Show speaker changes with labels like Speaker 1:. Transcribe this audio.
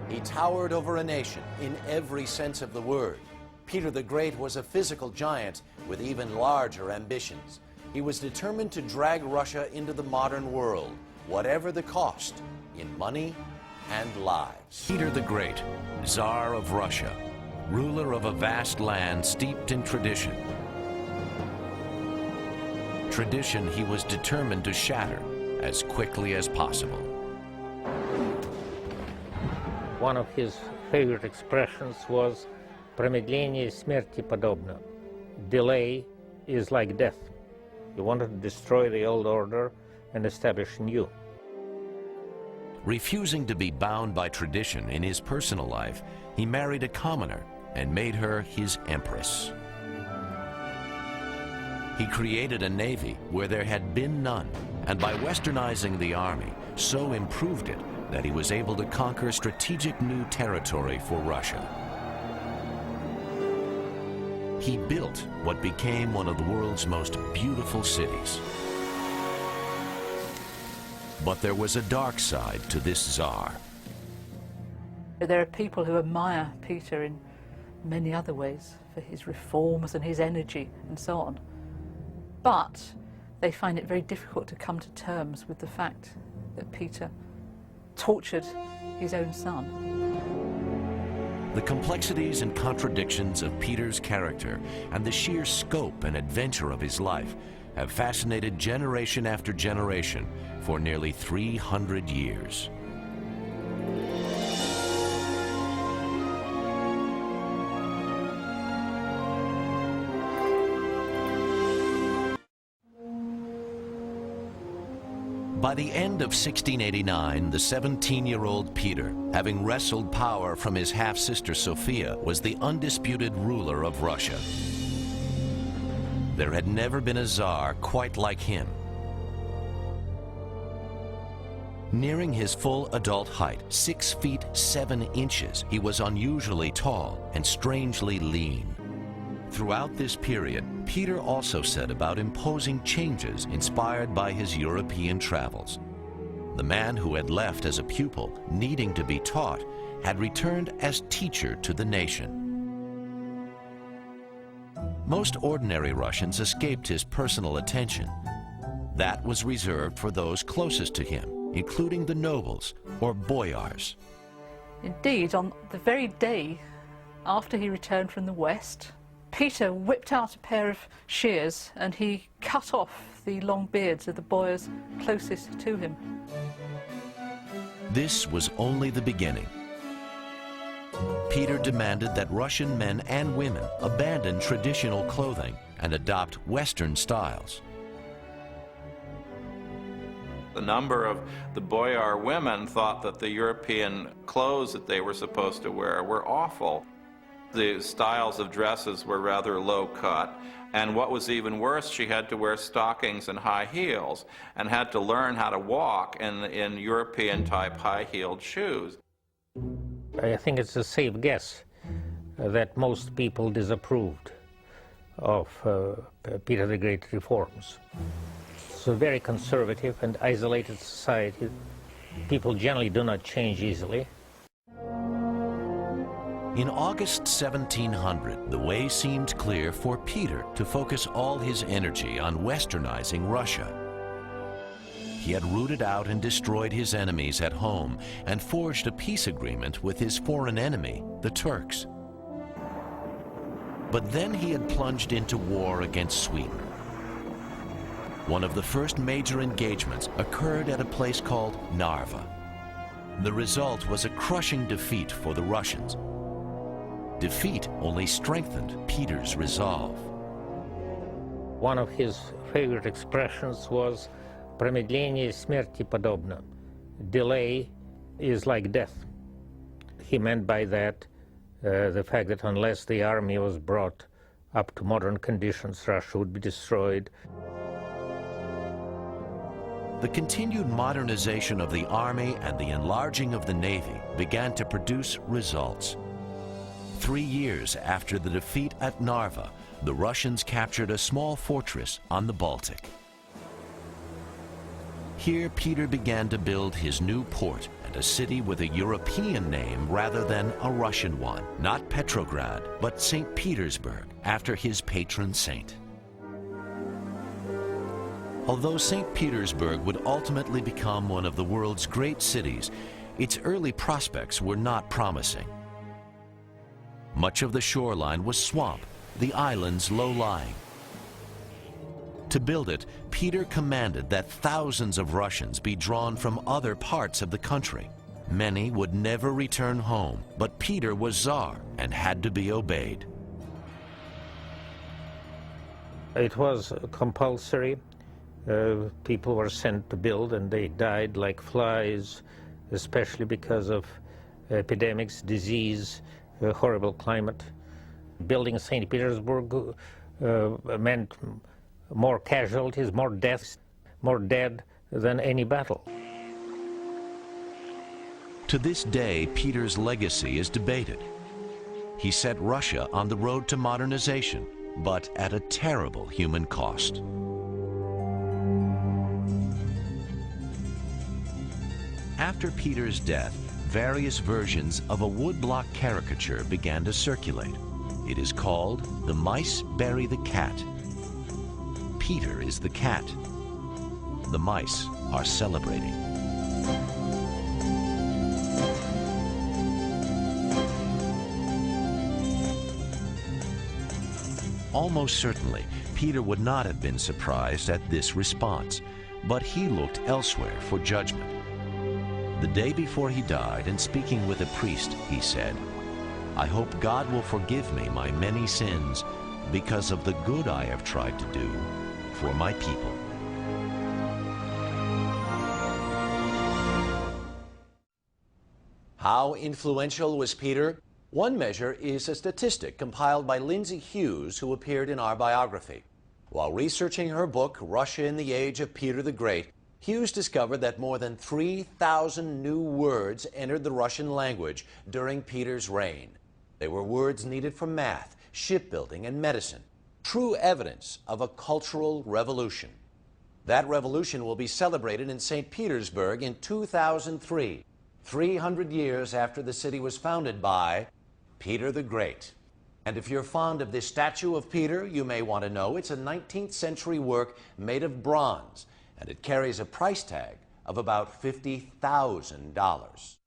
Speaker 1: He towered over a nation in every sense of the word. Peter the Great was a physical giant with even larger ambitions. He was determined to drag Russia into the modern world, whatever the cost, in money and lives.
Speaker 2: Peter the Great, Tsar of Russia, ruler of a vast land steeped in tradition. Tradition he was determined to shatter as quickly as possible.
Speaker 3: One of his favorite expressions was "Промедление смерти подобно." Delay is like death. He wanted to destroy the old order and establish new.
Speaker 2: Refusing to be bound by tradition in his personal life, he married a commoner and made her his empress. He created a navy where there had been none, and by westernizing the army, so improved it that he was able to conquer strategic new territory for Russia. He built what became one of the world's most beautiful cities. But there was a dark side to this Tsar.
Speaker 4: There are people who admire Peter in many other ways for his reforms and his energy and so on. But they find it very difficult to come to terms with the fact that Peter tortured his own son.
Speaker 2: The complexities and contradictions of Peter's character and the sheer scope and adventure of his life have fascinated generation after generation for nearly 300 years. By the end of 1689, the 17-year-old Peter, having wrestled power from his half-sister Sophia, was the undisputed ruler of Russia. There had never been a Tsar quite like him. Nearing his full adult height, 6 feet 7 inches, he was unusually tall and strangely lean. Throughout this period, Peter also set about imposing changes inspired by his European travels. The man who had left as a pupil, needing to be taught, had returned as teacher to the nation. Most ordinary Russians escaped his personal attention. That was reserved for those closest to him, including the nobles, or boyars.
Speaker 4: Indeed, on the very day after he returned from the West, Peter whipped out a pair of shears and he cut off the long beards of the boyars closest to him.
Speaker 2: This was only the beginning. Peter demanded that Russian men and women abandon traditional clothing and adopt Western styles.
Speaker 5: A number of the boyar women thought that the European clothes that they were supposed to wear were awful. The styles of dresses were rather low cut, and what was even worse, she had to wear stockings and high heels, and had to learn how to walk in European-type high-heeled shoes.
Speaker 3: I think it's a safe guess that most people disapproved of Peter the Great reforms. It's a very conservative and isolated society. People generally do not change easily.
Speaker 2: In August 1700, the way seemed clear for Peter to focus all his energy on westernizing Russia. He had rooted out and destroyed his enemies at home and forged a peace agreement with his foreign enemy, the Turks. But then he had plunged into war against Sweden. One of the first major engagements occurred at a place called Narva. The result was a crushing defeat for the Russians. Defeat only strengthened Peter's resolve.
Speaker 3: One of his favorite expressions was "Промедление смерти подобно." Delay is like death. He meant by that the fact that unless the army was brought up to modern conditions, Russia would be destroyed.
Speaker 2: The continued modernization of the army and the enlarging of the navy began to produce results. 3 years after the defeat at Narva, the Russians captured a small fortress on the Baltic. Here, Peter began to build his new port and a city with a European name rather than a Russian one. Not Petrograd, but St. Petersburg, after his patron saint. Although St. Petersburg would ultimately become one of the world's great cities, its early prospects were not promising. Much of the shoreline was swamp, the islands low-lying. To build it, Peter commanded that thousands of Russians be drawn from other parts of the country. Many would never return home, but Peter was Tsar and had to be obeyed.
Speaker 3: It was compulsory. People were sent to build, and they died like flies, especially because of epidemics, disease, horrible climate. Building St. Petersburg meant more casualties, more deaths, more dead than any battle.
Speaker 2: To this day, Peter's legacy is debated. He set Russia on the road to modernization, but at a terrible human cost. After Peter's death, various versions of a woodblock caricature began to circulate. It is called The Mice Bury the Cat. Peter is the cat. The mice are celebrating. Almost certainly, Peter would not have been surprised at this response, but he looked elsewhere for judgment. The day before he died, and speaking with a priest, he said, "I hope God will forgive me my many sins because of the good I have tried to do for my people."
Speaker 1: How influential was Peter? One measure is a statistic compiled by Lindsay Hughes, who appeared in our biography. While researching her book, Russia in the Age of Peter the Great, Hughes discovered that more than 3,000 new words entered the Russian language during Peter's reign. They were words needed for math, shipbuilding, and medicine. True evidence of a cultural revolution. That revolution will be celebrated in St. Petersburg in 2003, 300 years after the city was founded by Peter the Great. And if you're fond of this statue of Peter, you may want to know it's a 19th century work made of bronze, and it carries a price tag of about $50,000.